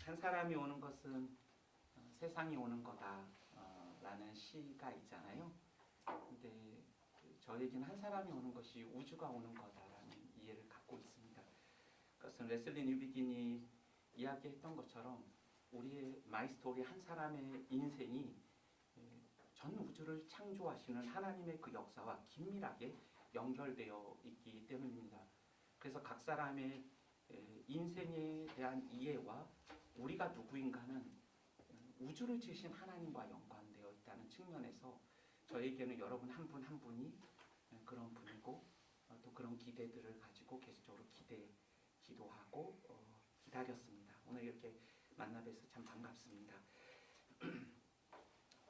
한 사람이 오는 것은 세상이 오는 거다 라는 시가 있잖아요. 근데 저에게는 한 사람이 오는 것이 우주가 오는 거다라는 이해를 갖고 있습니다. 그것은 레슬리 뉴비긴이 이야기했던 것처럼 우리의 마이스토리 한 사람의 인생이 전 우주를 창조하시는 하나님의 그 역사와 긴밀하게 연결되어 있기 때문입니다. 그래서 각 사람의 인생에 대한 이해와 우리가 누구인가는 우주를 지으신 하나님과 연관되어 있다는 측면에서 저에게는 여러분 한 분 한 분이 그런 분이고 또 그런 기대들을 가지고 계속적으로 기도하고 기다렸습니다. 오늘 이렇게 만나 뵈서 참 반갑습니다.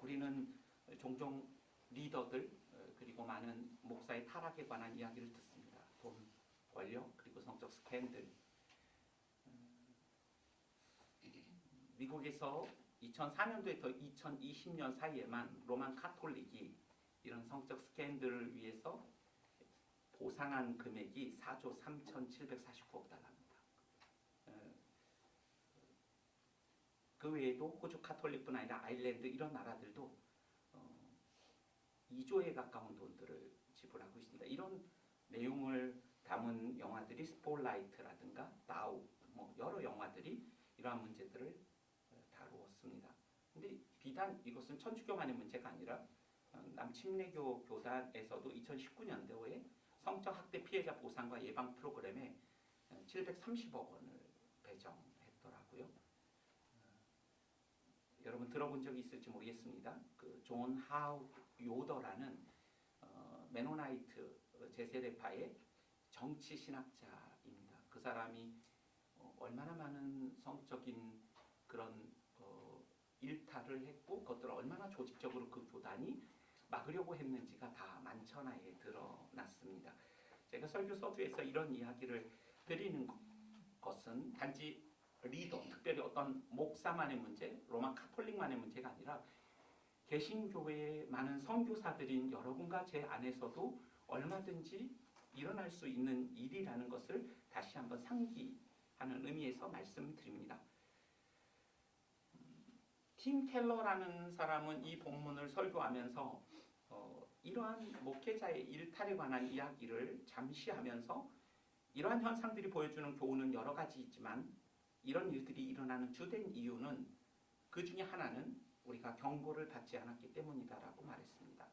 우리는 종종 리더들 그리고 많은 목사의 타락에 관한 이야기를 듣습니다. 돈, 권력, 그리고 성적 스캔들. 미국에서 2004년도에서 2020년 사이에만 로만 카톨릭이 이런 성적 스캔들을 위해서 보상한 금액이 4조 3,749억 달러입니다. 그 외에도 호주 카톨릭뿐 아니라 아일랜드 이런 나라들도 2조에 가까운 돈들을 지불하고 있습니다. 이런 내용을 담은 영화들이 스폴라이트라든가 나우 여러 영화들이 이러한 문제들을 다루었습니다. 근데 비단 이것은 천주교만의 문제가 아니라 남침례교 교단에서도 2019년도에 성적 학대 피해자 보상과 예방 프로그램에 730억 원을 배정했더라고요. 여러분 들어본 적이 있을지 모르겠습니다. 그 존 하우 요더라는 메노나이트 제세례파의 정치 신학자입니다. 그 사람이 얼마나 많은 성적인 그런 일탈을 했고 그것들을 얼마나 조직적으로 그 교단이 막으려고 했는지가 다 만천하에 드러났습니다. 제가 설교 서두에서 이런 이야기를 드리는 것은 단지 리더, 특별히 어떤 목사만의 문제, 로만 카톨릭만의 문제가 아니라 개신교회의 많은 선교사들인 여러분과 제 안에서도 얼마든지 일어날 수 있는 일이라는 것을 다시 한번 상기하는 의미에서 말씀드립니다. 팀 켈러라는 사람은 이 본문을 설교하면서 이러한 목회자의 일탈에 관한 이야기를 잠시 하면서 이러한 현상들이 보여주는 교훈은 여러 가지 있지만 이런 일들이 일어나는 주된 이유는 그 중에 하나는 우리가 경고를 받지 않았기 때문이다라고 말했습니다.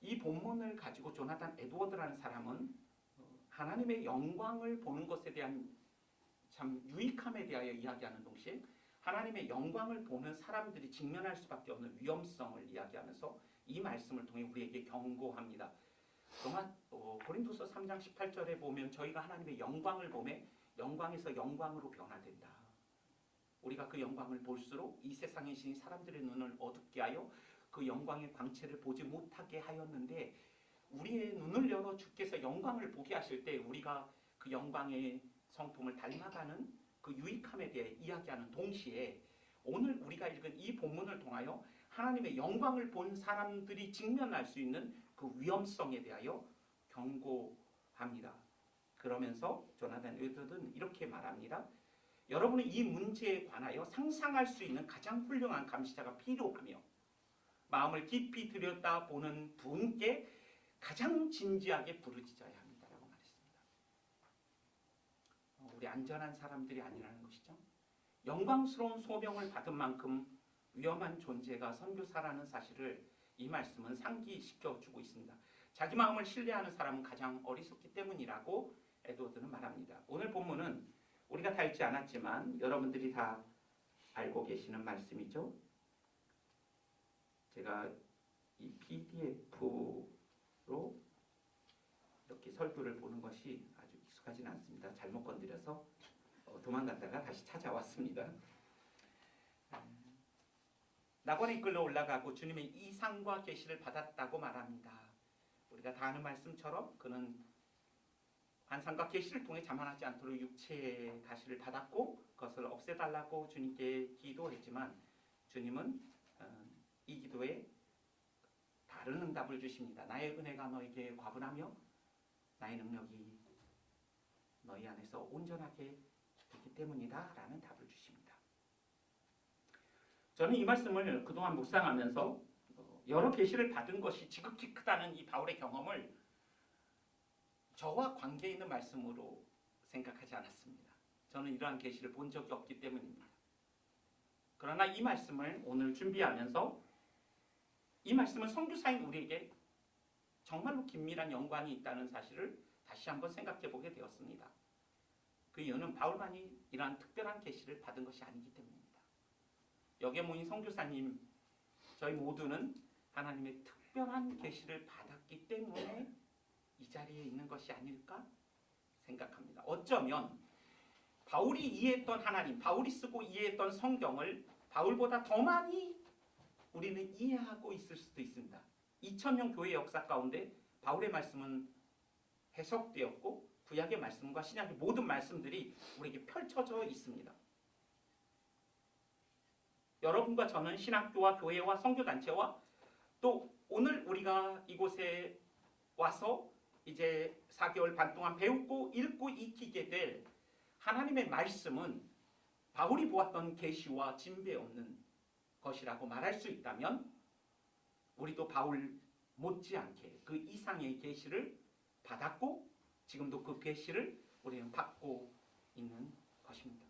이 본문을 가지고 조나단 에드워드라는 사람은 하나님의 영광을 보는 것에 대한 참 유익함에 대하여 이야기하는 동시에 하나님의 영광을 보는 사람들이 직면할 수밖에 없는 위험성을 이야기하면서 이 말씀을 통해 우리에게 경고합니다. 고린도서 3장 18절에 보면 저희가 하나님의 영광을 보매 영광에서 영광으로 변화된다. 우리가 그 영광을 볼수록 이 세상에 계신 사람들의 눈을 어둡게 하여 그 영광의 광채를 보지 못하게 하였는데 우리의 눈을 열어 주께서 영광을 보게 하실 때 우리가 그 영광의 성품을 닮아가는 그 유익함에 대해 이야기하는 동시에 오늘 우리가 읽은 이 본문을 통하여 하나님의 영광을 본 사람들이 직면할 수 있는 그 위험성에 대하여 경고합니다. 그러면서 조나단 에드워드는 이렇게 말합니다. 여러분은 이 문제에 관하여 상상할 수 있는 가장 훌륭한 감시자가 필요하며 마음을 깊이 들여다보는 분께 가장 진지하게 부르짖어야 합니다라고 말했습니다. 우리 안전한 사람들이 아니라는 것이죠. 영광스러운 소명을 받은 만큼 위험한 존재가 선교사라는 사실을 이 말씀은 상기시켜주고 있습니다. 자기 마음을 신뢰하는 사람은 가장 어리석기 때문이라고 에드워드는 말합니다. 오늘 본문은 우리가 다 읽지 않았지만 여러분들이 다 알고 계시는 말씀이죠. 제가 이 PDF로 이렇게 설교를 보는 것이 아주 익숙하지는 않습니다. 잘못 건드려서 도망갔다가 다시 찾아왔습니다. 낙원에 이끌러 올라가고 주님의 이상과 계시를 받았다고 말합니다. 우리가 다 아는 말씀처럼 그는 환상과 계시를 통해 자만하지 않도록 육체의 가시를 받았고 그것을 없애달라고 주님께 기도했지만 주님은 이 기도에 다른 응답을 주십니다. 나의 은혜가 너에게 과분하며 나의 능력이 너희 안에서 온전하게 되기 때문이다 라는 답을 주십니다. 저는 이 말씀을 그동안 묵상하면서 여러 계시를 받은 것이 지극히 크다는 이 바울의 경험을 저와 관계 있는 말씀으로 생각하지 않았습니다. 저는 이러한 계시를 본 적이 없기 때문입니다. 그러나 이 말씀을 오늘 준비하면서 이 말씀은 선교사인 우리에게 정말로 긴밀한 연관이 있다는 사실을 다시 한번 생각해 보게 되었습니다. 그 이유는 바울만이 이러한 특별한 계시를 받은 것이 아니기 때문입니다. 여기에 모인 선교사님, 저희 모두는 하나님의 특별한 계시를 받았기 때문에 이 자리에 있는 것이 아닐까 생각합니다. 어쩌면 바울이 이해했던 하나님, 바울이 쓰고 이해했던 성경을 바울보다 더 많이 우리는 이해하고 있을 수도 있습니다. 2000년 교회 역사 가운데 바울의 말씀은 해석되었고 구약의 말씀과 신약의 모든 말씀들이 우리에게 펼쳐져 있습니다. 여러분과 저는 신학교와 교회와 선교단체와 또 오늘 우리가 이곳에 와서 이제 4개월 반 동안 배우고 읽고 익히게 될 하나님의 말씀은 바울이 보았던 계시와 진배 없는 것이라고 말할 수 있다면 우리도 바울 못지않게 그 이상의 계시를 받았고 지금도 그 계시를 우리는 받고 있는 것입니다.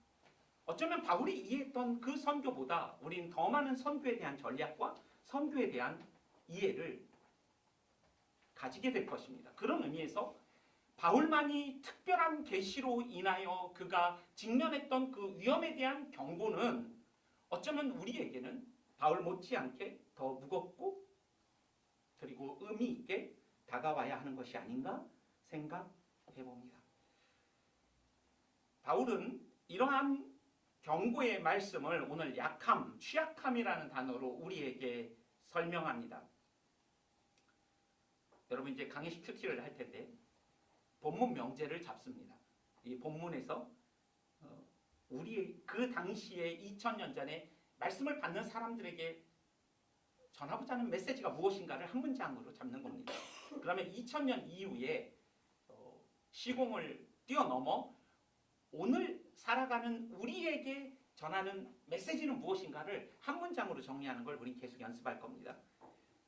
어쩌면 바울이 이해했던 그 선교보다 우리는 더 많은 선교에 대한 전략과 선교에 대한 이해를 가지게 될 것입니다. 그런 의미에서 바울만이 특별한 계시로 인하여 그가 직면했던 그 위험에 대한 경고는 어쩌면 우리에게는 바울 못지않게 더 무겁고 그리고 의미 있게 다가와야 하는 것이 아닌가 생각해 봅니다. 바울은 이러한 경고의 말씀을 오늘 약함, 취약함이라는 단어로 우리에게 설명합니다. 여러분 이제 강의식 큐티를 할 텐데 본문 명제를 잡습니다. 이 본문에서 우리 그 당시에 2000년 전에 말씀을 받는 사람들에게 전하고자 하는 메시지가 무엇인가를 한 문장으로 잡는 겁니다. 그러면 2000년 이후에 시공을 뛰어넘어 오늘 살아가는 우리에게 전하는 메시지는 무엇인가를 한 문장으로 정리하는 걸 우리 계속 연습할 겁니다.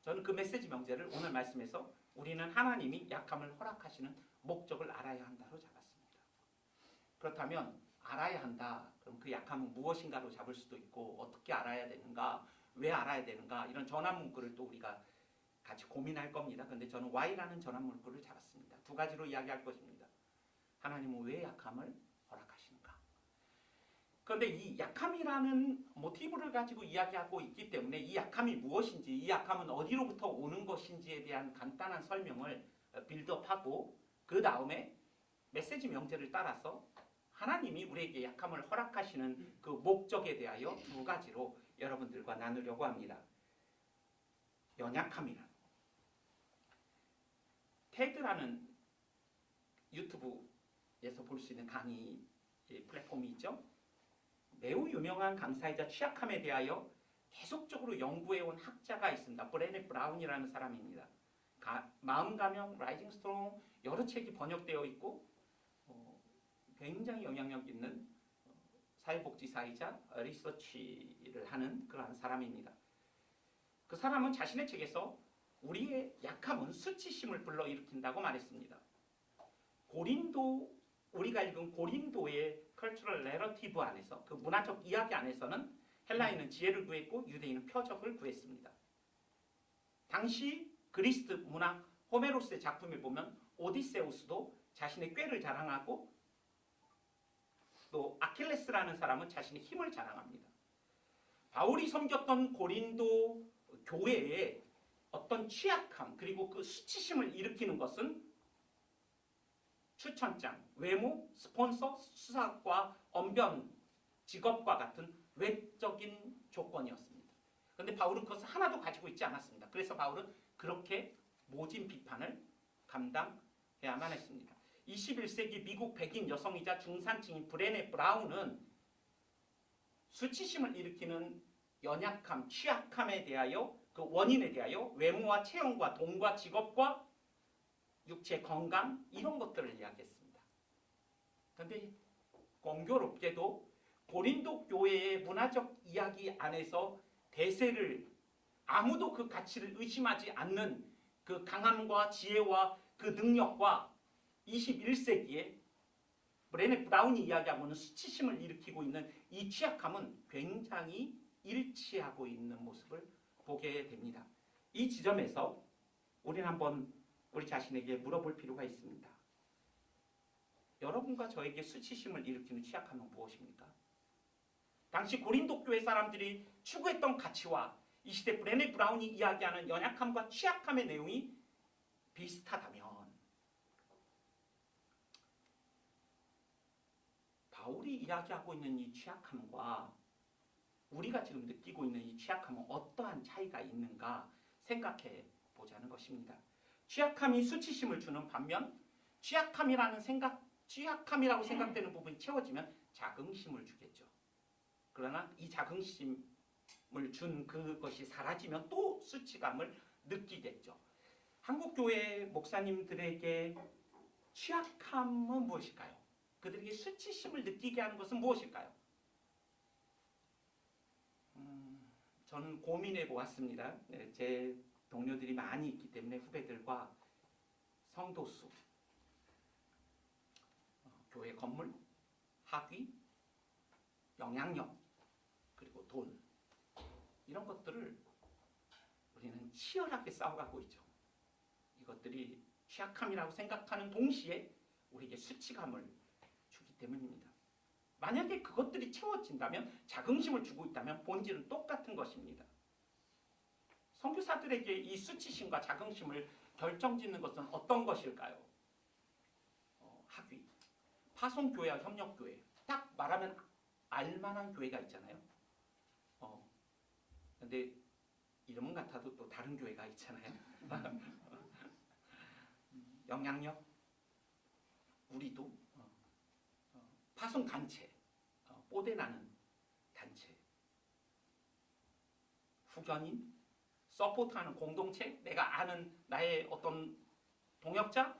저는 그 메시지 명제를 오늘 말씀에서 우리는 하나님이 약함을 허락하시는 목적을 알아야 한다로 잡았습니다. 그렇다면 알아야 한다. 그럼 그 약함은 무엇인가로 잡을 수도 있고 어떻게 알아야 되는가, 왜 알아야 되는가 이런 전환 문구를 또 우리가 같이 고민할 겁니다. 그런데 저는 Y라는 전환 문구를 잡았습니다. 두 가지로 이야기할 것입니다. 하나님은 왜 약함을 허락하시는가? 그런데 이 약함이라는 모티브를 가지고 이야기하고 있기 때문에 이 약함이 무엇인지, 이 약함은 어디로부터 오는 것인지에 대한 간단한 설명을 빌드업하고 그 다음에 메시지 명제를 따라서 하나님이 우리에게 약함을 허락하시는 그 목적에 대하여 두 가지로 여러분들과 나누려고 합니다. 연약함이란 테드라는 유튜브에서 볼 수 있는 강의 플랫폼이 있죠. 매우 유명한 강사이자 취약함에 대하여 계속적으로 연구해온 학자가 있습니다. 브레네 브라운이라는 사람입니다. 마음가명, 라이징 스트롱 여러 책이 번역되어 있고 굉장히 영향력 있는 사회복지사이자 리서치를 하는 그러한 사람입니다. 그 사람은 자신의 책에서 우리의 약함은 수치심을 불러일으킨다고 말했습니다. 우리가 읽은 고린도의 cultural narrative 안에서 그 문화적 이야기 안에서는 헬라인은 지혜를 구했고 유대인은 표적을 구했습니다. 당시 그리스 문학 호메로스의 작품을 보면 오디세우스도 자신의 꾀를 자랑하고 또 아킬레스라는 사람은 자신의 힘을 자랑합니다. 바울이 섬겼던 고린도 교회의 어떤 취약함 그리고 그 수치심을 일으키는 것은 추천장, 외모, 스폰서, 수사과, 언변, 직업과 같은 외적인 조건이었습니다. 그런데 바울은 그것을 하나도 가지고 있지 않았습니다. 그래서 바울은 그렇게 모진 비판을 감당해야만 했습니다. 21세기 미국 백인 여성이자 중산층인 브레네 브라운은 수치심을 일으키는 연약함, 취약함에 대하여 그 원인에 대하여 외모와 체형과 돈과 직업과 육체 건강 이런 것들을 이야기했습니다. 그런데 공교롭게도 고린도 교회의 문화적 이야기 안에서 대세를 아무도 그 가치를 의심하지 않는 그 강함과 지혜와 그 능력과 21세기에 브레네 브라운이 이야기하고는 수치심을 일으키고 있는 이 취약함은 굉장히 일치하고 있는 모습을 보게 됩니다. 이 지점에서 우리는 한번 우리 자신에게 물어볼 필요가 있습니다. 여러분과 저에게 수치심을 일으키는 취약함은 무엇입니까? 당시 고린도 교회 사람들이 추구했던 가치와 이 시대 브레네 브라운이 이야기하는 연약함과 취약함의 내용이 비슷하다면 바울이 이야기하고 있는 이 취약함과 우리가 지금 느끼고 있는 이 취약함은 어떠한 차이가 있는가 생각해 보자는 것입니다. 취약함이 수치심을 주는 반면 취약함이라고 생각되는 부분이 채워지면 자긍심을 주겠죠. 그러나 이 자긍심을 준 그것이 사라지면 또 수치감을 느끼겠죠. 한국교회 목사님들에게 취약함은 무엇일까요? 그들에게 수치심을 느끼게 하는 것은 무엇일까요? 저는 고민해 보았습니다. 제 동료들이 많이 있기 때문에 후배들과 성도수, 교회 건물, 학위, 영향력, 그리고 돈, 이런 것들을 우리는 치열하게 싸워가고 있죠. 이것들이 취약함이라고 생각하는 동시에 우리에게 수치감을 주기 때문입니다. 만약에 그것들이 채워진다면, 자긍심을 주고 있다면 본질은 똑같은 것입니다. 선교사들에게 이 수치심과 자긍심을 결정짓는 것은 어떤 것일까요? 학위, 파송교회와 협력교회, 딱 말하면 알만한 교회가 있잖아요. 근데 이름은 같아도 또 다른 교회가 있잖아요. 영향력, 우리도 파송 단체, 뽀대나는 단체, 후견인, 서포트하는 공동체, 내가 아는 나의 어떤 동역자,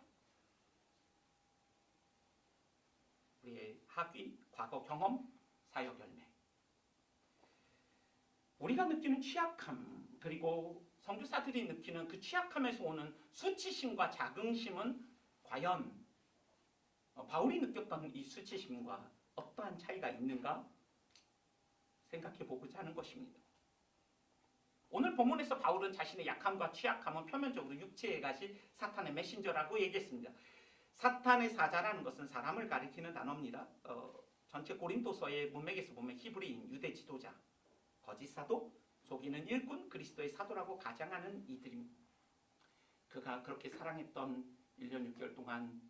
우리의 학위, 과거 경험, 사역 열매. 우리가 느끼는 취약함, 그리고 선교사들이 느끼는 그 취약함에서 오는 수치심과 자긍심은 과연 바울이 느꼈던 이 수치심과 어떠한 차이가 있는가 생각해 보고자 하는 것입니다. 오늘 본문에서 바울은 자신의 약함과 취약함은 표면적으로 육체의 가시, 사탄의 메신저라고 얘기했습니다. 사탄의 사자라는 것은 사람을 가리키는 단어입니다. 전체 고린도서의 문맥에서 보면 히브리인, 유대 지도자, 거짓 사도, 속이는 일꾼, 그리스도의 사도라고 가장하는 이들입니다. 그가 그렇게 사랑했던 1년 6개월 동안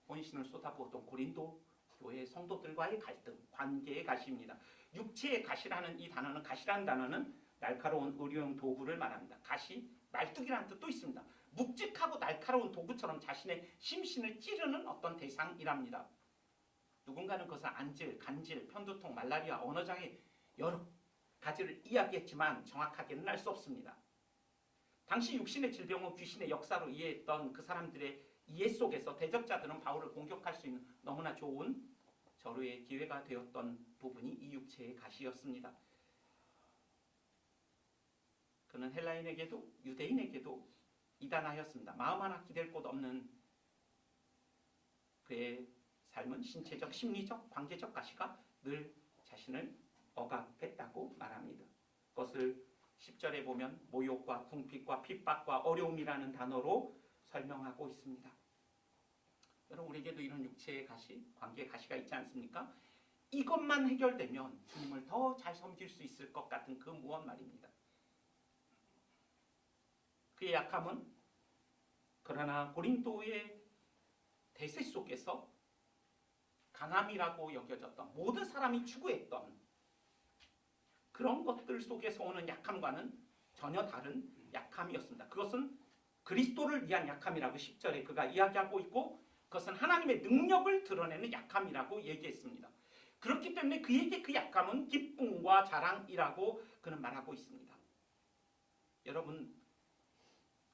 혼신을 쏟아부었던 고린도 교회 성도들과의 갈등, 관계의 가시입니다. 육체의 가시라는 이 단어는, 가시라는 단어는 날카로운 의료용 도구를 말합니다. 가시, 말뚝이라는 뜻도 있습니다. 묵직하고 날카로운 도구처럼 자신의 심신을 찌르는 어떤 대상이랍니다. 누군가는 그것을 안질, 간질, 편두통, 말라리아, 언어장애 여러 가지를 이야기했지만 정확하게는 알 수 없습니다. 당시 육신의 질병은 귀신의 역사로 이해했던 그 사람들의 이해 속에서 대적자들은 바울을 공격할 수 있는 너무나 좋은 절호의 기회가 되었던 부분이 이 육체의 가시였습니다. 그는 헬라인에게도 유대인에게도 이단하였습니다. 마음 하나 기댈 곳 없는 그의 삶은 신체적, 심리적, 관계적 가시가 늘 자신을 억압했다고 말합니다. 그것을 10절에 보면 모욕과 궁핍과 핍박과 어려움이라는 단어로 설명하고 있습니다. 여러분, 우리에게도 이런 육체의 가시, 관계의 가시가 있지 않습니까? 이것만 해결되면 주님을 더 잘 섬길 수 있을 것 같은 그 무언 말입니다. 그의 약함은 그러나 고린도의 대세 속에서 강함이라고 여겨졌던, 모든 사람이 추구했던 그런 것들 속에서 오는 약함과는 전혀 다른 약함이었습니다. 그것은 그리스도를 위한 약함이라고 10절에 그가 이야기하고 있고, 그것은 하나님의 능력을 드러내는 약함이라고 얘기했습니다. 그렇기 때문에 그에게 그 약함은 기쁨과 자랑이라고 그는 말하고 있습니다. 여러분,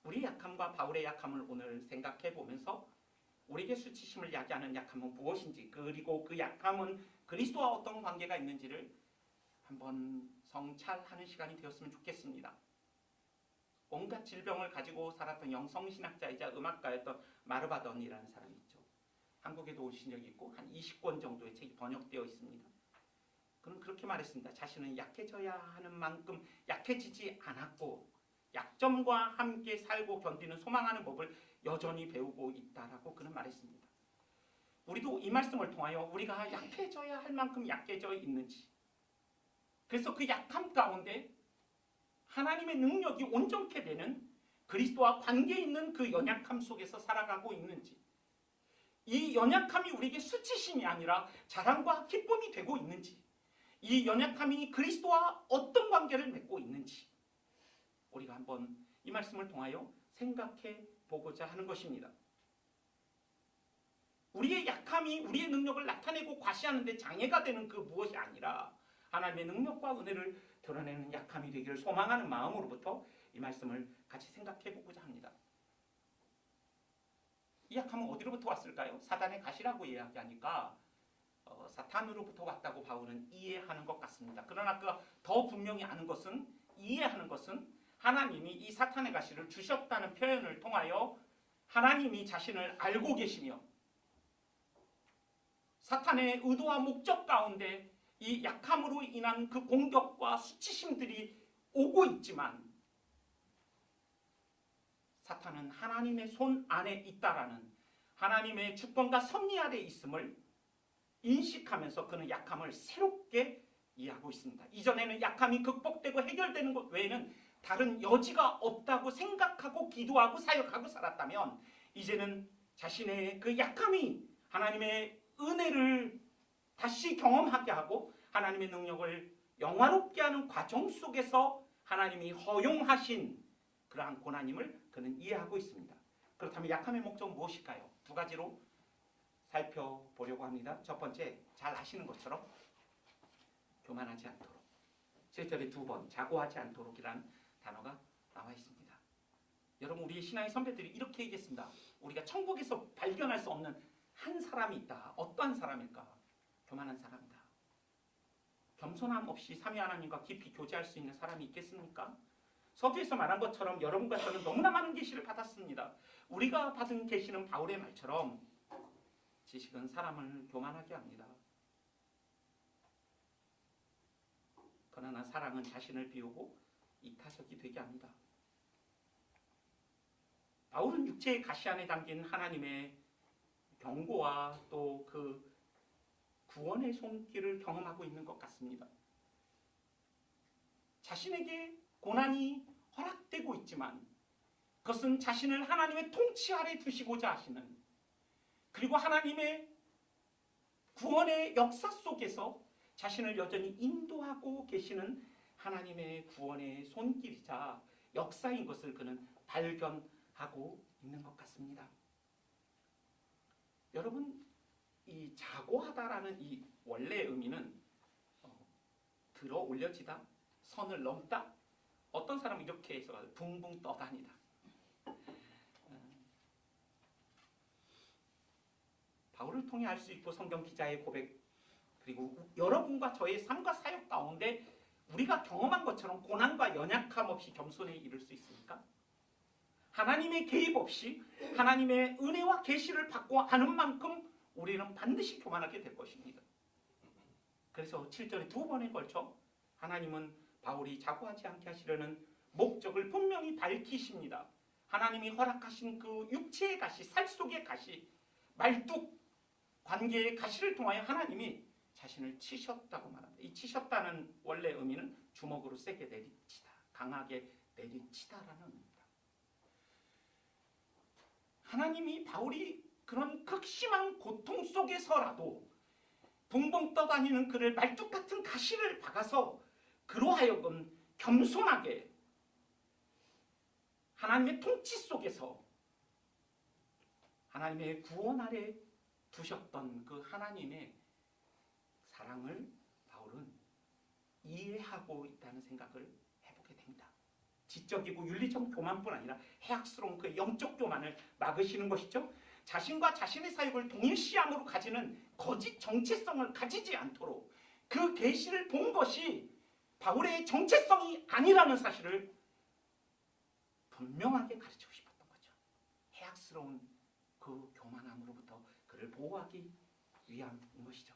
우리의 약함과 바울의 약함을 오늘 생각해 보면서 우리에게 수치심을 야기하는 약함은 무엇인지, 그리고 그 약함은 그리스도와 어떤 관계가 있는지를 한번 성찰하는 시간이 되었으면 좋겠습니다. 온갖 질병을 가지고 살았던 영성신학자이자 음악가였던 마르바던이라는 사람이 있죠. 한국에도 오신 적이 있고 한 20권 정도의 책이 번역되어 있습니다. 그는 그렇게 말했습니다. 자신은 약해져야 하는 만큼 약해지지 않았고 약점과 함께 살고 견디는 소망하는 법을 여전히 배우고 있다라고 그는 말했습니다. 우리도 이 말씀을 통하여 우리가 약해져야 할 만큼 약해져 있는지, 그래서 그 약함 가운데 하나님의 능력이 온전케 되는 그리스도와 관계 있는 그 연약함 속에서 살아가고 있는지, 이 연약함이 우리에게 수치심이 아니라 자랑과 기쁨이 되고 있는지, 이 연약함이 그리스도와 어떤 관계를 맺고 있는지 우리가 한번 이 말씀을 통하여 생각해 보고자 하는 것입니다. 우리의 약함이 우리의 능력을 나타내고 과시하는 데 장애가 되는 그 무엇이 아니라 하나님의 능력과 은혜를 드러내는 약함이 되기를 소망하는 마음으로부터 이 말씀을 같이 생각해 보고자 합니다. 이 약함은 어디로부터 왔을까요? 사단의 가시라고 이야기하니까 사탄으로부터 왔다고 바울은 이해하는 것 같습니다. 그러나 그가 더 분명히 아는 것은, 이해하는 것은 하나님이 이 사탄의 가시를 주셨다는 표현을 통하여 하나님이 자신을 알고 계시며 사탄의 의도와 목적 가운데 이 약함으로 인한 그 공격과 수치심들이 오고 있지만 사탄은 하나님의 손 안에 있다라는 하나님의 주권과 섭리 아래 있음을 인식하면서 그는 약함을 새롭게 이해하고 있습니다. 이전에는 약함이 극복되고 해결되는 것 외에는 다른 여지가 없다고 생각하고 기도하고 사역하고 살았다면 이제는 자신의 그 약함이 하나님의 은혜를 다시 경험하게 하고 하나님의 능력을 영화롭게 하는 과정 속에서 하나님이 허용하신 그러한 고난임을 그는 이해하고 있습니다. 그렇다면 약함의 목적은 무엇일까요? 두 가지로 살펴보려고 합니다. 첫 번째, 잘 아시는 것처럼 교만하지 않도록. 7절에 두 번 자고하지 않도록이라는 단어가 나와 있습니다. 여러분, 우리의 신앙의 선배들이 이렇게 얘기했습니다. 우리가 천국에서 발견할 수 없는 한 사람이 있다. 어떠한 사람일까? 교만한 사람이다. 겸손함 없이 삼위 하나님과 깊이 교제할 수 있는 사람이 있겠습니까? 서두에서 말한 것처럼 여러분과 저는 너무나 많은 계시를 받았습니다. 우리가 받은 계시는 바울의 말처럼 지식은 사람을 교만하게 합니다. 그러나 사랑은 자신을 비우고 이타적이 되게 합니다. 바울은 육체의 가시 안에 담긴 하나님의 경고와 또 그 구원의 손길을 경험하고 있는 것 같습니다. 자신에게 고난이 허락되고 있지만 그것은 자신을 하나님의 통치 아래 두시고자 하시는, 그리고 하나님의 구원의 역사 속에서 자신을 여전히 인도하고 계시는 하나님의 구원의 손길이자 역사인 것을 그는 발견하고 있는 것 같습니다. 여러분, 이 자고하다라는 이 원래의 의미는 들어 올려지다, 선을 넘다. 어떤 사람은 이렇게 해서 붕붕 떠다니다. 바울을 통해 알 수 있고 성경 기자의 고백, 그리고 여러분과 저의 삶과 사역 가운데 우리가 경험한 것처럼 고난과 연약함 없이 겸손에 이를 수 있습니까? 하나님의 개입 없이 하나님의 은혜와 계시를 받고 하는 만큼 우리는 반드시 교만하게 될 것입니다. 그래서 7절에 두 번에 걸쳐 하나님은 바울이 자고하지 않게 하시려는 목적을 분명히 밝히십니다. 하나님이 허락하신 그 육체의 가시, 살 속의 가시, 말뚝 관계의 가시를 통하여 하나님이 자신을 치셨다고 말합니다. 이 치셨다는 원래 의미는 주먹으로 세게 내리치다, 강하게 내리치다라는 의미입니다. 하나님이 바울이 그런 극심한 고통 속에서라도 붕붕 떠다니는 그를 말뚝 같은 가시를 박아서 그로 하여금 겸손하게 하나님의 통치 속에서 하나님의 구원 아래 두셨던 그 하나님의 사랑을 바울은 이해하고 있다는 생각을 해보게 됩니다. 지적이고 윤리적 교만뿐 아니라 해악스러운 그 영적 교만을 막으시는 것이죠. 자신과 자신의 사역을 동일시함으로 가지는 거짓 정체성을 가지지 않도록 그 계시를 본 것이 바울의 정체성이 아니라는 사실을 분명하게 가르치고 싶었던 거죠. 해악스러운 그 교만함으로부터 그를 보호하기 위함인 것이죠.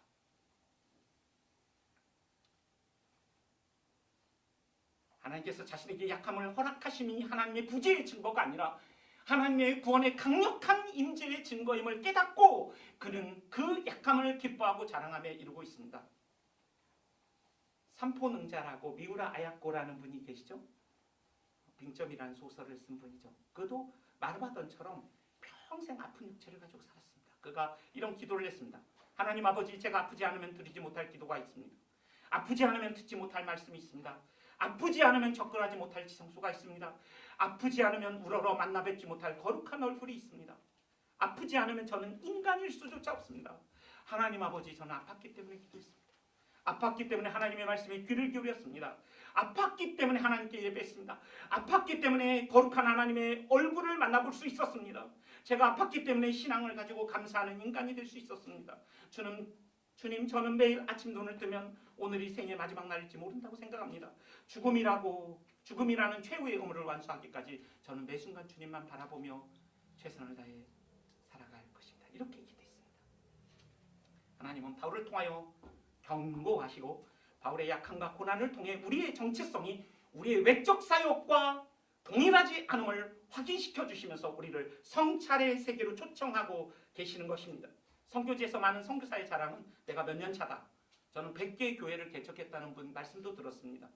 하나님께서 자신에게 약함을 허락하심이 하나님의 부재의 증거가 아니라 하나님의 구원의 강력한 임재의 증거임을 깨닫고 그는 그 약함을 기뻐하고 자랑하며 이루고 있습니다. 삼포능자라고 미우라 아야코라는 분이 계시죠? 빙점이라는 소설을 쓴 분이죠. 그도 마르바돈처럼 평생 아픈 육체를 가지고 살았습니다. 그가 이런 기도를 했습니다. 하나님 아버지, 제가 아프지 않으면 드리지 못할 기도가 있습니다. 아프지 않으면 듣지 못할 말씀이 있습니다. 아프지 않으면 접근하지 못할 지성소가 있습니다. 아프지 않으면 우러러 만나 뵙지 못할 거룩한 얼굴이 있습니다. 아프지 않으면 저는 인간일 수조차 없습니다. 하나님 아버지, 저는 아팠기 때문에 기도했습니다. 아팠기 때문에 하나님의 말씀에 귀를 기울였습니다. 아팠기 때문에 하나님께 예배했습니다. 아팠기 때문에 거룩한 하나님의 얼굴을 만나볼 수 있었습니다. 제가 아팠기 때문에 신앙을 가지고 감사하는 인간이 될 수 있었습니다. 주님, 저는 매일 아침 눈을 뜨면 오늘이 생의 마지막 날일지 모른다고 생각합니다. 죽음이라는 최후의 의무를 완수하기까지 저는 매 순간 주님만 바라보며 최선을 다해 살아갈 것입니다. 이렇게 기도했습니다. 하나님은 바울을 통하여 경고하시고 바울의 약함과 고난을 통해 우리의 정체성이 우리의 외적 사역과 동일하지 않음을 확인시켜 주시면서 우리를 성찰의 세계로 초청하고 계시는 것입니다. 선교지에서 많은 선교사의 자랑은 내가 몇 년 차다. 저는 100개 교회를 개척했다는 분 말씀도 들었습니다.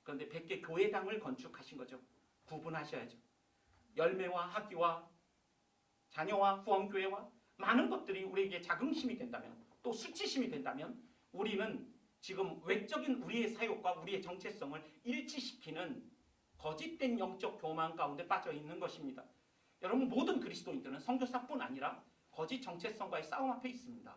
그런데 100개 교회당을 건축하신 거죠. 구분하셔야죠. 열매와 학위와 자녀와 후원교회와 많은 것들이 우리에게 자긍심이 된다면, 또 수치심이 된다면 우리는 지금 외적인 우리의 사역과 우리의 정체성을 일치시키는 거짓된 영적 교만 가운데 빠져 있는 것입니다. 여러분, 모든 그리스도인들은 선교사뿐 아니라 거짓 정체성과의 싸움 앞에 있습니다.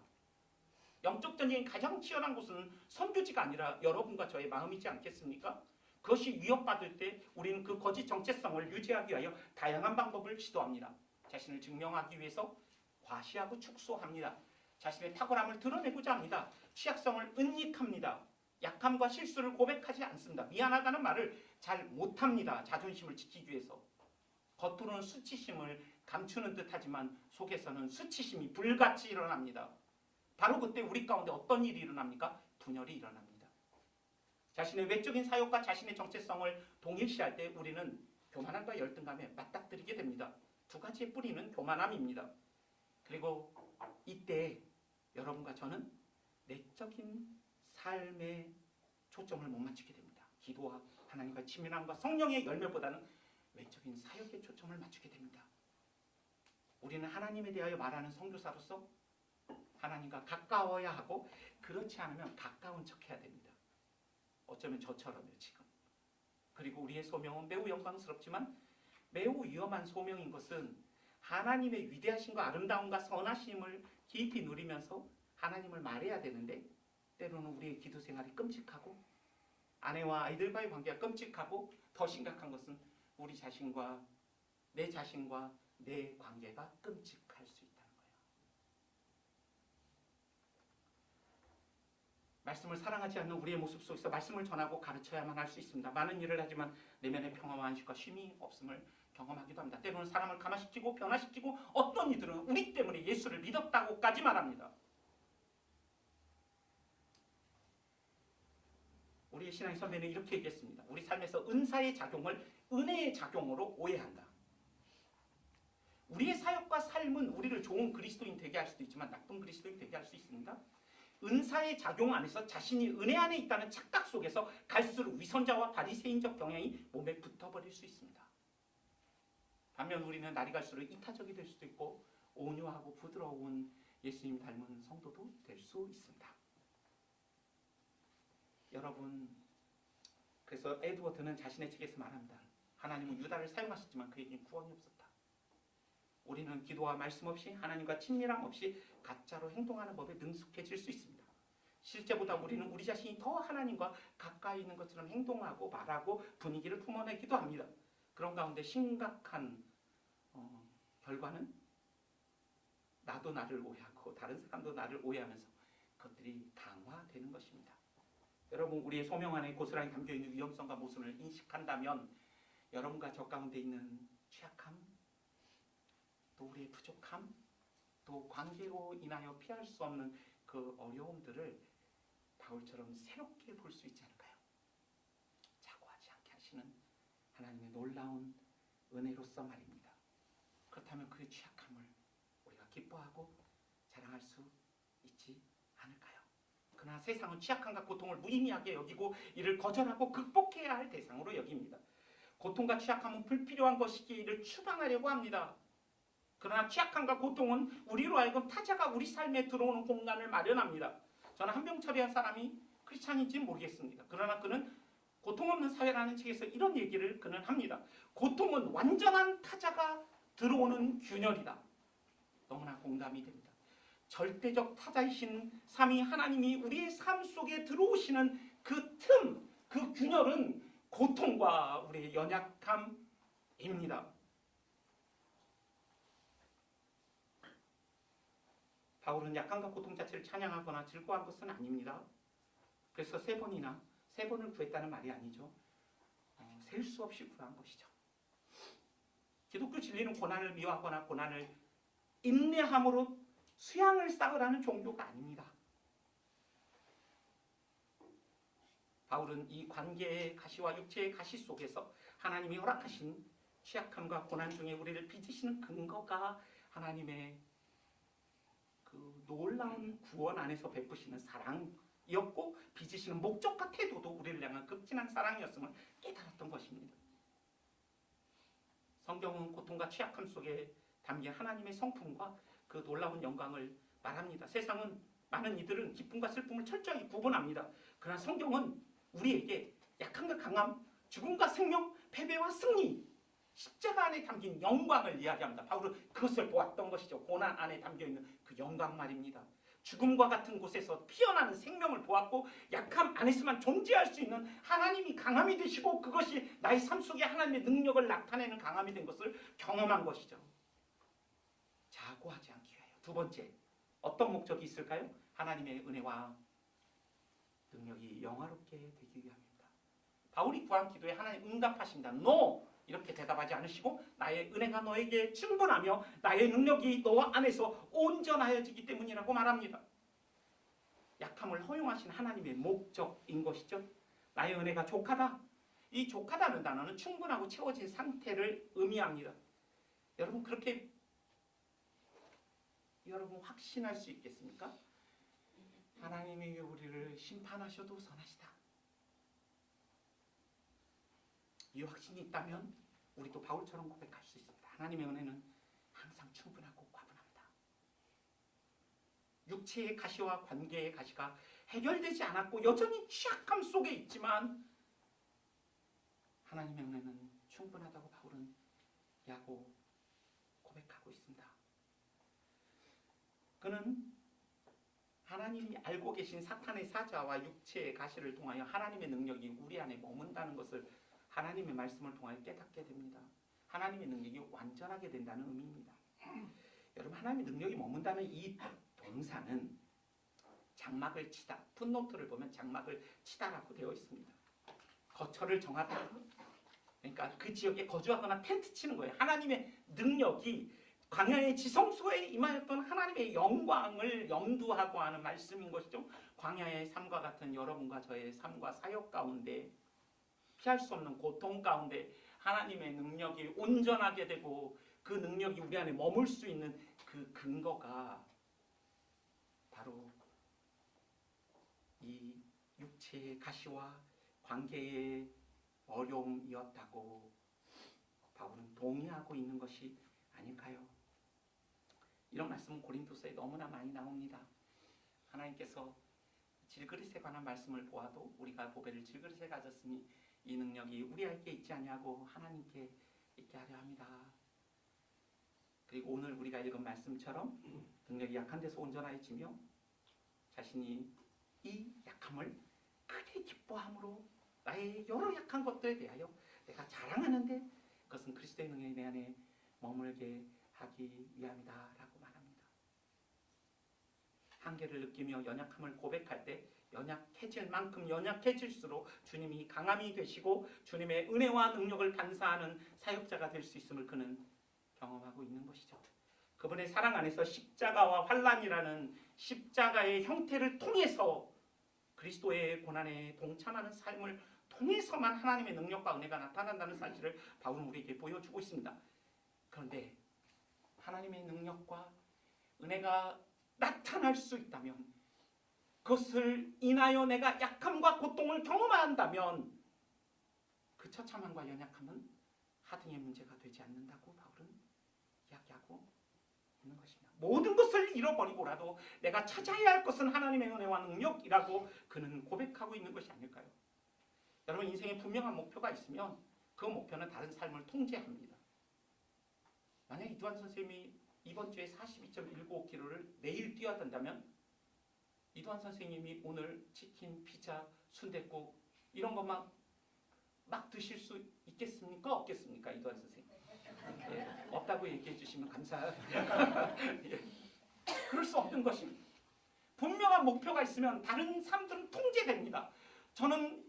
영적 전쟁이 가장 치열한 곳은 선교지가 아니라 여러분과 저의 마음이지 않겠습니까? 그것이 위협받을 때 우리는 그 거짓 정체성을 유지하기 위하여 다양한 방법을 시도합니다. 자신을 증명하기 위해서 과시하고 축소합니다. 자신의 탁월함을 드러내고자 합니다. 취약성을 은닉합니다. 약함과 실수를 고백하지 않습니다. 미안하다는 말을 잘 못합니다. 자존심을 지키기 위해서. 겉으로는 수치심을 감추는 듯하지만 속에서는 수치심이 불같이 일어납니다. 바로 그때 우리 가운데 어떤 일이 일어납니까? 분열이 일어납니다. 자신의 외적인 사역과 자신의 정체성을 동일시할 때 우리는 교만함과 열등감에 맞닥뜨리게 됩니다. 두 가지의 뿌리는 교만함입니다. 그리고 이때 여러분과 저는 내적인 삶에 초점을 못 맞추게 됩니다. 기도와 하나님과 친밀함과 성령의 열매보다는 외적인 사역에 초점을 맞추게 됩니다. 우리는 하나님에 대하여 말하는 선교사로서 하나님과 가까워야 하고, 그렇지 않으면 가까운 척해야 됩니다. 어쩌면 저처럼요 지금. 그리고 우리의 소명은 매우 영광스럽지만 매우 위험한 소명인 것은 하나님의 위대하심과 아름다움과 선하심을 깊이 누리면서 하나님을 말해야 되는데, 때로는 우리의 기도 생활이 끔찍하고 아내와 아이들과의 관계가 끔찍하고, 더 심각한 것은 우리 자신과 내 관계가 끔찍할 수 있다는 거예요. 말씀을 사랑하지 않는 우리의 모습 속에서 말씀을 전하고 가르쳐야만 할 수 있습니다. 많은 일을 하지만 내면의 평화와 안식과 쉼이 없음을 경험하기도 합니다. 때로는 사람을 감화시키고 변화시키고, 어떤 이들은 우리 때문에 예수를 믿었다고까지 말합니다. 우리의 신앙의 선배는 이렇게 얘기했습니다. 우리 삶에서 은사의 작용을 은혜의 작용으로 오해한다. 우리의 사역과 삶은 우리를 좋은 그리스도인 되게 할 수도 있지만 나쁜 그리스도인 되게 할 수 있습니다. 은사의 작용 안에서 자신이 은혜 안에 있다는 착각 속에서 갈수록 위선자와 바리새인적 경향이 몸에 붙어버릴 수 있습니다. 반면 우리는 날이 갈수록 이타적이 될 수도 있고 온유하고 부드러운 예수님 닮은 성도도 될 수 있습니다. 여러분, 그래서 에드워드는 자신의 책에서 말합니다. 하나님은 유다를 사용하셨지만 그에게는 구원이 없었다. 우리는 기도와 말씀 없이, 하나님과 친밀함 없이 가짜로 행동하는 법에 능숙해질 수 있습니다. 실제보다 우리는 우리 자신이 더 하나님과 가까이 있는 것처럼 행동하고 말하고 분위기를 품어내기도 합니다. 그런 가운데 심각한 결과는 나도 나를 오해하고 다른 사람도 나를 오해하면서 그것들이 강화되는 것입니다. 여러분 우리의 소명 안에 고스란히 담겨있는 위험성과 모순을 인식한다면 여러분과 저 가운데 있는 취약함, 또 우리의 부족함, 또 관계로 인하여 피할 수 없는 그 어려움들을 바울처럼 새롭게 볼 수 있지 않을까요? 자고하지 않게 하시는 하나님의 놀라운 은혜로서 말입니다. 그렇다면 그 취약함을 우리가 기뻐하고 자랑할 수 있지 않을까요? 그러나 세상은 취약함과 고통을 무의미하게 여기고 이를 거절하고 극복해야 할 대상으로 여깁니다. 고통과 취약함은 불필요한 것이기에 이를 추방하려고 합니다. 그러나 취약함과 고통은 우리로 하여금 타자가 우리 삶에 들어오는 공간을 마련합니다. 저는 한병철이라는 사람이 크리스찬인지는 모르겠습니다. 그러나 그는 고통 없는 사회라는 책에서 이런 얘기를 그는 합니다. 고통은 완전한 타자가 들어오는 균열이다. 너무나 공감이 됩니다. 절대적 타자이신 삼위 하나님이 우리의 삶 속에 들어오시는 그 틈, 그 균열은 고통과 우리의 연약함입니다. 바울은 약함과 고통 자체를 찬양하거나 즐거워한 것은 아닙니다. 그래서 세 번을 구했다는 말이 아니죠. 셀 수 없이 구한 것이죠. 기독교 진리는 고난을 미워하거나 고난을 인내함으로 수양을 쌓으라는 종교가 아닙니다. 바울은 이 관계의 가시와 육체의 가시 속에서 하나님이 허락하신 취약함과 고난 중에 우리를 빚으시는 근거가 하나님의 그 놀라운 구원 안에서 베푸시는 사랑이었고 빚으시는 목적과 태도도 우리를 향한 극진한 사랑이었음을 깨달았던 것입니다. 성경은 고통과 취약함 속에 담긴 하나님의 성품과 그 놀라운 영광을 말합니다. 세상은 많은 이들은 기쁨과 슬픔을 철저히 구분합니다. 그러나 성경은 우리에게 약함과 강함, 죽음과 생명, 패배와 승리, 십자가 안에 담긴 영광을 이야기합니다. 바울은 그것을 보았던 것이죠. 고난 안에 담겨있는 그 영광 말입니다. 죽음과 같은 곳에서 피어나는 생명을 보았고 약함 안에서만 존재할 수 있는 하나님이 강함이 되시고 그것이 나의 삶 속에 하나님의 능력을 나타내는 강함이 된 것을 경험한 것이죠. 자고하지 않기 위하여. 두 번째, 어떤 목적이 있을까요? 하나님의 은혜와 능력이 영화롭게 되기 위함입니다. 바울이 구한 기도에 하나님 응답하십니다. No! 이렇게 대답하지 않으시고 나의 은혜가 너에게 충분하며 나의 능력이 너와 안에서 온전하여지기 때문이라고 말합니다. 약함을 허용하신 하나님의 목적인 것이죠. 나의 은혜가 족하다. 이 족하다는 단어는 충분하고 채워진 상태를 의미합니다. 여러분 그렇게 여러분 확신할 수 있겠습니까? 하나님이 우리를 심판하셔도 선하시다. 이 확신이 있다면 우리도 바울처럼 고백할 수 있습니다. 하나님의 은혜는 항상 충분하고 과분합니다. 육체의 가시와 관계의 가시가 해결되지 않았고 여전히 취약함 속에 있지만 하나님의 은혜는 충분하다고 바울은 야고 고백하고 있습니다. 그는 하나님이 알고 계신 사탄의 사자와 육체의 가시를 통하여 하나님의 능력이 우리 안에 머문다는 것을 하나님의 말씀을 통하여 깨닫게 됩니다. 하나님의 능력이 완전하게 된다는 의미입니다. 여러분 하나님의 능력이 머문다는 이 동사는 장막을 치다, 풋노트를 보면 장막을 치다라고 되어 있습니다. 거처를 정하다. 그러니까 그 지역에 거주하거나 텐트 치는 거예요. 하나님의 능력이 광야의 지성소에 임하였던 하나님의 영광을 염두하고 하는 말씀인 것이죠. 광야의 삶과 같은 여러분과 저의 삶과 사역 가운데 피할 수 없는 고통 가운데 하나님의 능력이 온전하게 되고 그 능력이 우리 안에 머물 수 있는 그 근거가 바로 이 육체의 가시와 관계의 어려움이었다고 바울은 동의하고 있는 것이 아닐까요? 이런 말씀은 고린도서에 너무나 많이 나옵니다. 하나님께서 질그릇에 관한 말씀을 보아도 우리가 보배를 질그릇에 가졌으니 이 능력이 우리에게 있지 아니하고 하나님께 있게 하려 합니다. 그리고 오늘 우리가 읽은 말씀처럼 능력이 약한 데서 온전해지며 자신이 이 약함을 크게 기뻐함으로 나의 여러 약한 것들에 대하여 내가 자랑하는데 그것은 그리스도의 능력이 내 안에 머물게 하기 위함이다 라고 말합니다. 한계를 느끼며 연약함을 고백할 때 연약해질 만큼 연약해질수록 주님이 강함이 되시고 주님의 은혜와 능력을 반사하는 사역자가 될 수 있음을 그는 경험하고 있는 것이죠. 그분의 사랑 안에서 십자가와 환난이라는 십자가의 형태를 통해서 그리스도의 고난에 동참하는 삶을 통해서만 하나님의 능력과 은혜가 나타난다는 사실을 바울은 우리에게 보여주고 있습니다. 그런데 하나님의 능력과 은혜가 나타날 수 있다면, 그것을 인하여 내가 약함과 고통을 경험한다면 그 처참함과 연약함은 하등의 문제가 되지 않는다고 바울은 이야기하고 있는 것입니다. 모든 것을 잃어버리고라도 내가 찾아야 할 것은 하나님의 은혜와 능력이라고 그는 고백하고 있는 것이 아닐까요? 여러분, 인생에 분명한 목표가 있으면 그 목표는 다른 삶을 통제합니다. 만약 이두환 선생님이 이번 주에 42.195km를 내일 뛰어야 된다면 이두환 선생님이 오늘 치킨, 피자, 순댓국 이런 것만 막 드실 수 있겠습니까? 없겠습니까? 이두환 선생님. 예, 없다고 얘기해 주시면 감사합니다. 예, 그럴 수 없는 것입니다. 분명한 목표가 있으면 다른 삶들은 통제됩니다. 저는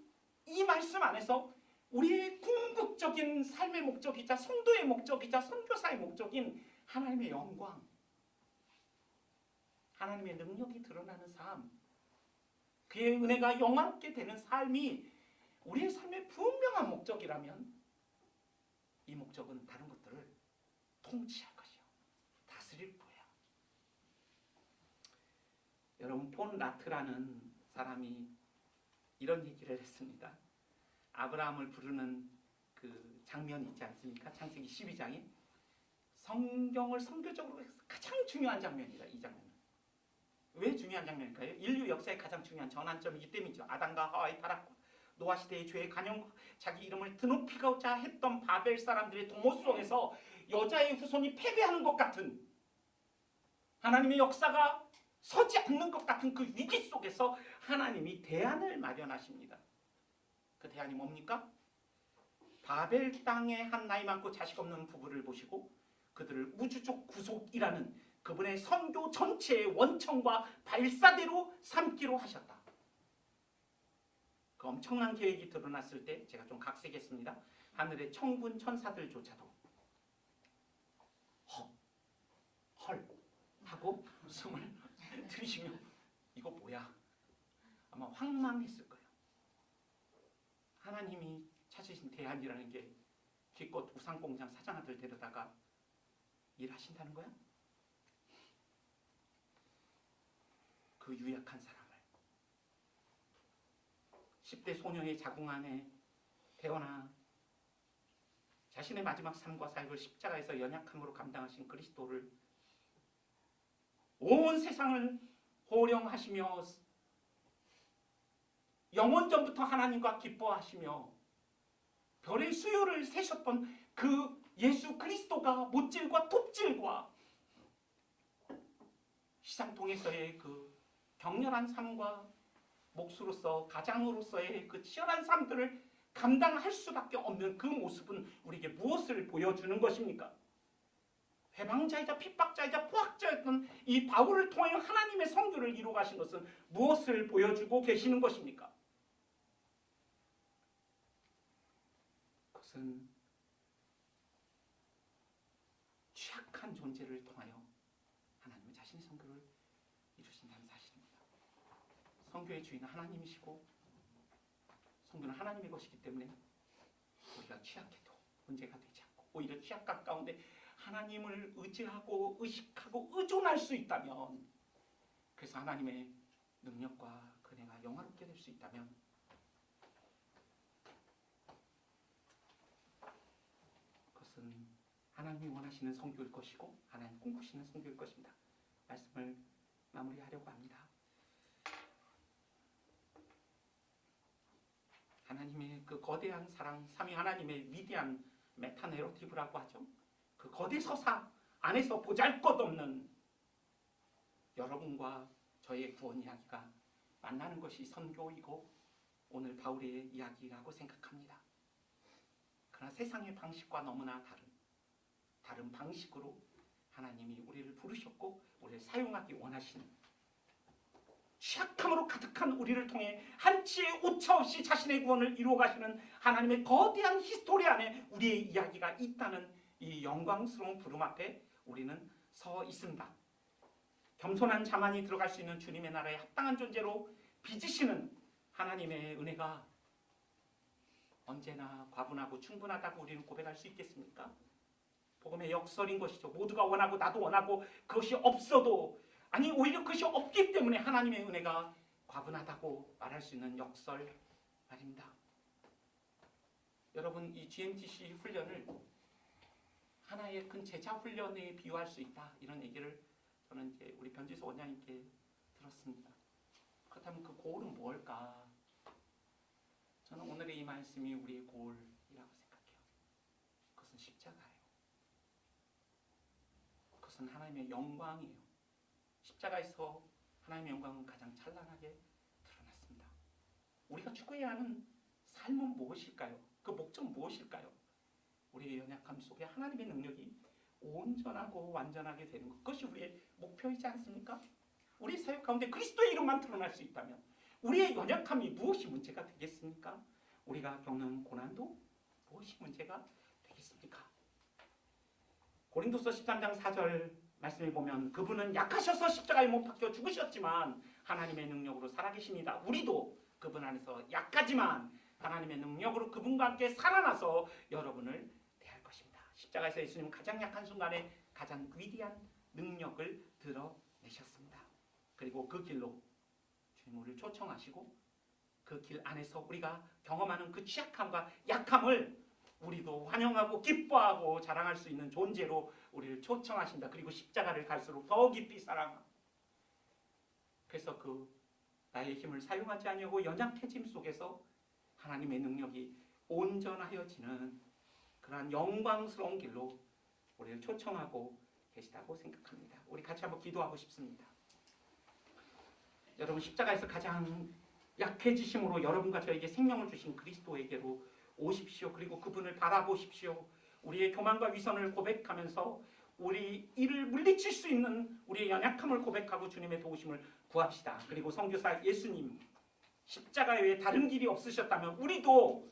이 말씀 안에서 우리의 궁극적인 삶의 목적이자 성도의 목적이자 선교사의 목적인 하나님의 영광, 하나님의 능력이 드러나는 삶, 그의 은혜가 영화롭게 되는 삶이 우리의 삶의 분명한 목적이라면 이 목적은 다른 것들을 통치할 것이요, 다스릴 거예요. 여러분, 폰 라트라는 사람이 이런 얘기를 했습니다. 아브라함을 부르는 그 장면이 있지 않습니까? 창세기 12장에 성경을 선교적으로 가장 중요한 장면이다. 이 장면은 왜 중요한 장면일까요? 인류 역사의 가장 중요한 전환점이기 때문이죠. 아담과 하와의 타락과 노아 시대의 죄의 관용, 자기 이름을 드높이고자 했던 바벨 사람들의 도모 속에서 여자의 후손이 패배하는 것 같은, 하나님의 역사가 서지 않는 것 같은 그 위기 속에서 하나님이 대안을 마련하십니다. 그 대안이 뭡니까? 바벨 땅의 한 나이 많고 자식 없는 부부를 보시고 그들을 우주적 구속이라는 그분의 선교 전체의 원천과 발사대로 삼기로 하셨다. 그 엄청난 계획이 드러났을 때 제가 좀 각색했습니다. 하늘의 천군 천사들조차도 헐 하고 숨을 들이쉬며 이거 뭐야? 아마 황망했을 거예요. 하나님이 찾으신 대안이라는 게 기껏 우상공장 사장아들 데려다가 일하신다는 거야? 그 유약한 사람을 10대 소녀의 자궁 안에 태어나 자신의 마지막 삶과 사역을 십자가에서 연약함으로 감당하신 그리스도를 온 세상을 호령하시며 영원전부터 하나님과 기뻐하시며 별의 수요를 세셨던 그 예수 그리스도가 못질과 톱질과 시장통에서의 그 격렬한 삶과 목수로서 가장으로서의 그 치열한 삶들을 감당할 수밖에 없는 그 모습은 우리에게 무엇을 보여주는 것입니까? 회방자이자 핍박자이자 포악자였던 이 바울을 통하여 하나님의 선교를 이루어 가신 것은 무엇을 보여주고 계시는 것입니까? 그것은 취약한 존재를 통하여 하나님은 자신의 선교를 이루신다는 사실입니다. 선교의 주인은 하나님이시고 선교는 하나님의 것이기 때문에 우리가 취약해도 문제가 되지 않고 오히려 취약감 가운데 하나님을 의지하고 의식하고 의존할 수 있다면, 그래서 하나님의 능력과 은혜가 영화롭게 될 수 있다면 그것은 하나님이 원하시는 선교일 것이고 하나님 꿈꾸시는 선교일 것입니다. 말씀을 마무리하려고 합니다. 하나님의 그 거대한 사랑, 삼위 하나님의 위대한 메타내러티브라고 하죠. 그 거대 서사 안에서 보잘것없는 여러분과 저의 구원 이야기가 만나는 것이 선교이고 오늘 바울의 이야기라고 생각합니다. 그러나 세상의 방식과 너무나 다른 방식으로 하나님이 우리를 부르셨고 우리를 사용하기 원하시는 취약함으로 가득한 우리를 통해 한치의 오차 없이 자신의 구원을 이루어 가시는 하나님의 거대한 히스토리 안에 우리의 이야기가 있다는 이 영광스러운 부름 앞에 우리는 서 있습니다. 겸손한 자만이 들어갈 수 있는 주님의 나라에 합당한 존재로 빚으시는 하나님의 은혜가 언제나 과분하고 충분하다고 우리는 고백할 수 있겠습니까? 복음의 역설인 것이죠. 모두가 원하고 나도 원하고 그것이 없어도, 아니 오히려 그것이 없기 때문에 하나님의 은혜가 과분하다고 말할 수 있는 역설 말입니다. 여러분, 이 GMTC 훈련을 하나의 큰 제자 훈련에 비유할 수 있다, 이런 얘기를 저는 이제 우리 변지수 원장님께 들었습니다. 그렇다면 그 고울은 뭘까? 저는 오늘의 이 말씀이 우리의 고울이라고 생각해요. 그것은 십자가예요. 그것은 하나님의 영광이에요. 십자가에서 하나님의 영광은 가장 찬란하게 드러났습니다. 우리가 추구해야 하는 삶은 무엇일까요? 그 목적은 무엇일까요? 우리의 연약함 속에 하나님의 능력이 온전하고 완전하게 되는 것, 그것이 우리의 목표이지 않습니까? 우리 사역 가운데 그리스도의 이름만 드러날 수 있다면 우리의 연약함이 무엇이 문제가 되겠습니까? 우리가 겪는 고난도 무엇이 문제가 되겠습니까? 고린도서 13장 4절 말씀에 보면 그분은 약하셔서 십자가에 못 박혀 죽으셨지만 하나님의 능력으로 살아계십니다. 우리도 그분 안에서 약하지만 하나님의 능력으로 그분과 함께 살아나서 여러분을 대할 것입니다. 십자가에서 예수님은 가장 약한 순간에 가장 위대한 능력을 드러내셨습니다. 그리고 그 길로 주님 우리를 초청하시고 그 길 안에서 우리가 경험하는 그 취약함과 약함을 우리도 환영하고 기뻐하고 자랑할 수 있는 존재로 우리를 초청하신다. 그리고 십자가를 갈수록 더 깊이 사랑하고, 그래서 그 나의 힘을 사용하지 아니하고 연약해짐 속에서 하나님의 능력이 온전하여지는 그러한 영광스러운 길로 우리를 초청하고 계시다고 생각합니다. 우리 같이 한번 기도하고 싶습니다. 여러분, 십자가에서 가장 약해지심으로 여러분과 저에게 생명을 주신 그리스도에게로 오십시오. 그리고 그분을 바라보십시오. 우리의 교만과 위선을 고백하면서 우리 이를 물리칠 수 있는 우리의 연약함을 고백하고 주님의 도우심을 구합시다. 그리고 선교사 예수님, 십자가 외에 다른 길이 없으셨다면 우리도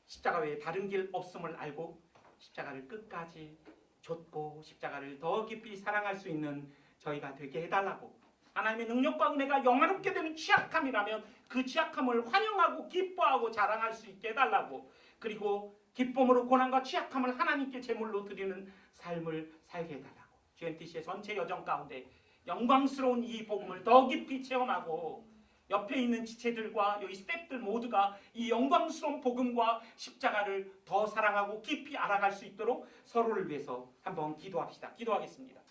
십자가 외에 다른 길 없음을 알고 십자가를 끝까지 좇고 십자가를 더 깊이 사랑할 수 있는 저희가 되게 해달라고, 하나님의 능력과 은혜가 영화롭게 되는 취약함이라면 그 취약함을 환영하고 기뻐하고 자랑할 수 있게 해달라고, 그리고 기쁨으로 고난과 취약함을 하나님께 제물로 드리는 삶을 살게 해달라고, GMTC의 전체 여정 가운데 영광스러운 이 복음을 더 깊이 체험하고 옆에 있는 지체들과 여기 스태프들 모두가 이 영광스러운 복음과 십자가를 더 사랑하고 깊이 알아갈 수 있도록 서로를 위해서 한번 기도합시다. 기도하겠습니다.